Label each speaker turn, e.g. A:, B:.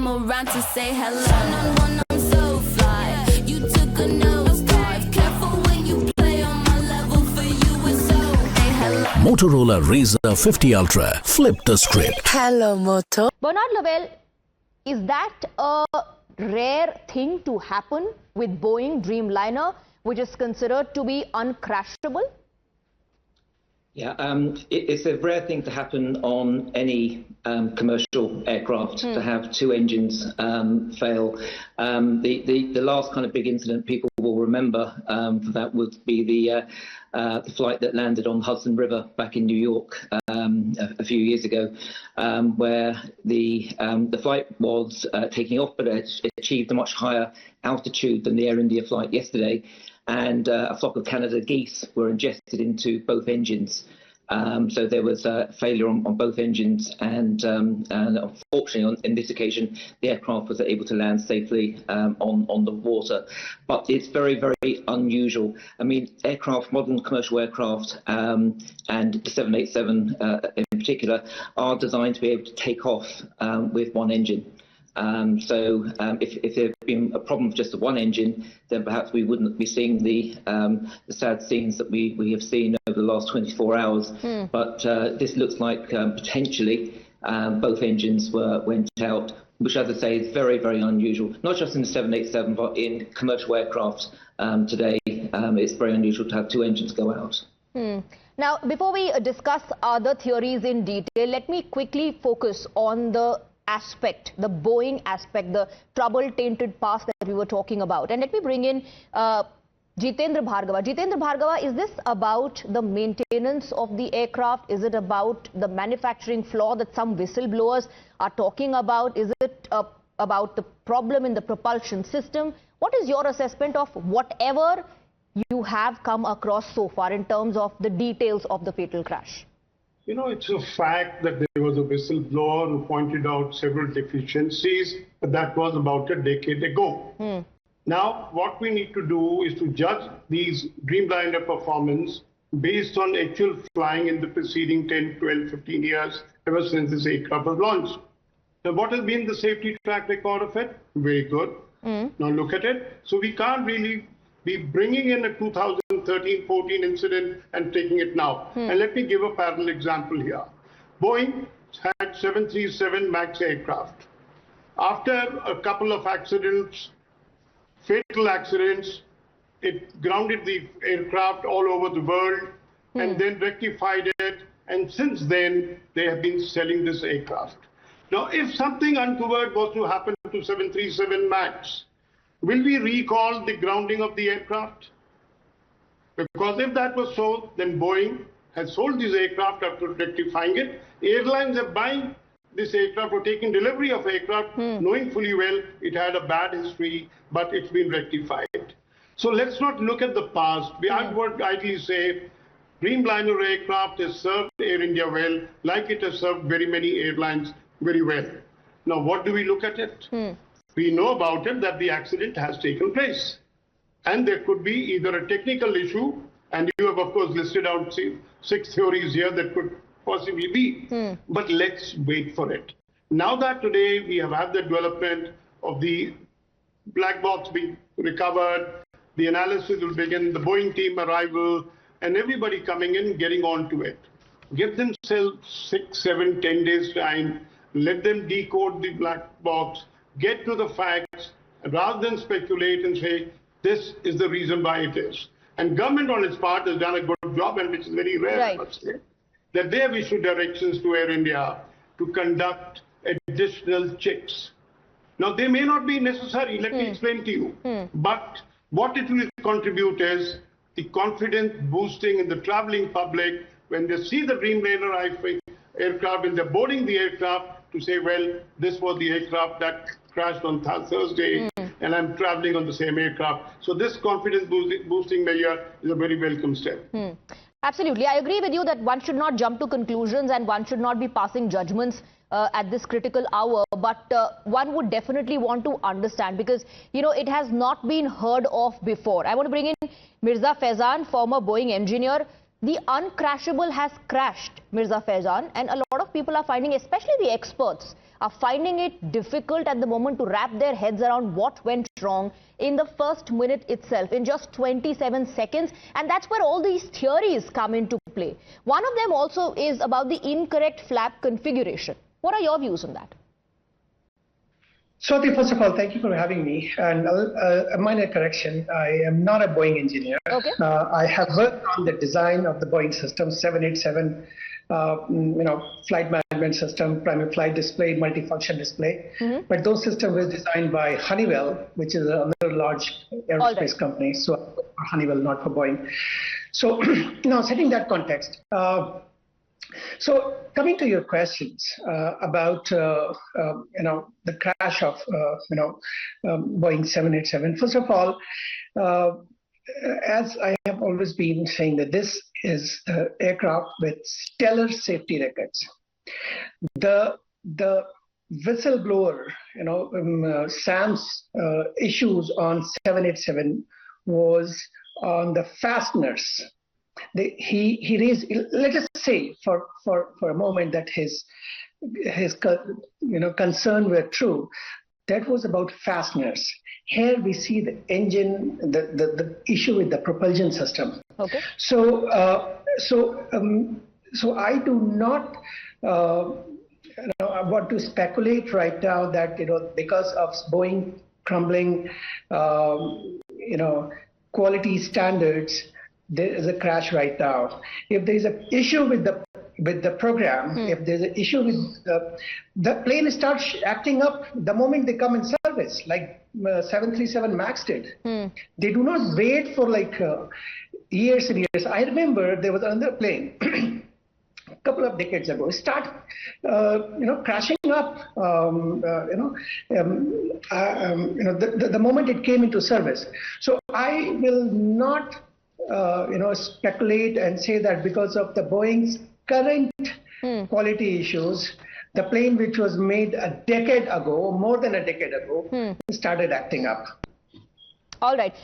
A: around to say hello. One-on-one, I'm so fly. You took a nosedive. Careful when you play on my level. For you, it's so. Hey, hello.
B: Motorola Razr 50 Ultra. Flip the script.
C: Hello, Moto.
D: Bernard Lavelle, is that a rare thing to happen with Boeing Dreamliner, which is considered to be uncrashable?
E: Yeah, it's a rare thing to happen on any commercial aircraft to have two engines fail. The last kind of big incident people will remember for that would be the flight that landed on Hudson River back in New York a few years ago, where the flight was taking off, but it achieved a much higher altitude than the Air India flight yesterday. And a flock of Canada geese were ingested into both engines. So there was a failure on both engines, and unfortunately, in this occasion, the aircraft was able to land safely on the water. But it's very, very unusual. I mean, modern commercial aircraft, and the 787 in particular, are designed to be able to take off with one engine. If there had been a problem with just the one engine, then perhaps we wouldn't be seeing the sad scenes that we have seen over the last 24 hours. But this looks like potentially both engines went out, which, as I say, is very, very unusual. Not just in the 787, but in commercial aircraft today. It's very unusual to have two engines go out.
D: Now, before we discuss other theories in detail, let me quickly focus on the Boeing aspect, the trouble-tainted past that we were talking about. And let me bring in Jitendra Bhargava. Jitendra Bhargava, is this about the maintenance of the aircraft? Is it about the manufacturing flaw that some whistleblowers are talking about? Is it about the problem in the propulsion system? What is your assessment of whatever you have come across so far in terms of the details of the fatal crash?
F: You know, it's a fact that there was a whistleblower who pointed out several deficiencies, but that was about a decade ago. Now, what we need to do is to judge these Dreamliner performance based on actual flying in the preceding 10, 12, 15 years, ever since this aircraft was launched. Now, what has been the safety track record of it? Very good. Now, look at it. So we can't really be bringing in a 2013-14 incident and taking it now. And let me give a parallel example here. Boeing had 737 MAX aircraft. After a couple of accidents, fatal accidents, it grounded the aircraft all over the world and then rectified it. And since then, they have been selling this aircraft. Now, if something untoward was to happen to 737 MAX, will we recall the grounding of the aircraft? Because if that was so, then Boeing has sold this aircraft after rectifying it. Airlines are buying this aircraft or taking delivery of aircraft, knowing fully well it had a bad history, but it's been rectified. So let's not look at the past. I would ideally say Dreamliner aircraft has served Air India well, like it has served very many airlines very well. Now, what do we look at it? We know about it that the accident has taken place. And there could be either a technical issue, and you have, of course, listed out 6 theories here that could possibly be. But let's wait for it. Now that today we have had the development of the black box being recovered, the analysis will begin, the Boeing team arrival, and everybody coming in, getting on to it. Give themselves 6, 7, 10 days time. Let them decode the black box. Get to the facts, rather than speculate and say, this is the reason why it is. And government on its part has done a good job, and which is very rare, I must say, that they have issued directions to Air India to conduct additional checks. Now, they may not be necessary, let me explain to you. But what it will contribute is the confidence boosting in the traveling public when they see the Dreamliner aircraft, when they're boarding the aircraft, to say, well, this was the aircraft that crashed on Thursday, and I'm traveling on the same aircraft. So this confidence boosting measure is a very welcome step.
D: Absolutely. I agree with you that one should not jump to conclusions and one should not be passing judgments at this critical hour. But one would definitely want to understand, because, you know, it has not been heard of before. I want to bring in Mirza Faizan, former Boeing engineer. The uncrashable has crashed, Mirza Faizan, and a lot of people people are finding, especially the experts, are finding it difficult at the moment to wrap their heads around what went wrong in the first minute itself, in just 27 seconds. And that's where all these theories come into play. One of them also is about the incorrect flap configuration. What are your views on that?
C: Swati, first of all, thank you for having me. And a minor correction, I am not a Boeing engineer.
D: Okay.
C: I have worked on the design of the Boeing system, 787, flight management system, primary flight display, multifunction display. But those systems were designed by Honeywell, which is another large aerospace company. So for Honeywell, not for Boeing. So now setting that context. So coming to your questions about the crash of Boeing 787. First of all, as I have always been saying, that this is an aircraft with stellar safety records. The whistleblower, Sam's issues on 787 was on the fasteners. He raised, let us say for a moment that his concern were true. That was about fasteners. Here we see the engine, the issue with the propulsion system. Okay. So I do not want to speculate right now that because of Boeing crumbling, quality standards, there is a crash right now. If there is an issue with the program, if there's an issue with the plane starts acting up the moment they come in service, like 737 MAX did. They do not wait for years and years. I remember there was another plane a couple of decades ago, start crashing up. The moment it came into service. So I will not speculate and say that because of the Boeing's current quality issues, the plane which was made a decade ago, more than a decade ago, started acting up.
D: All right.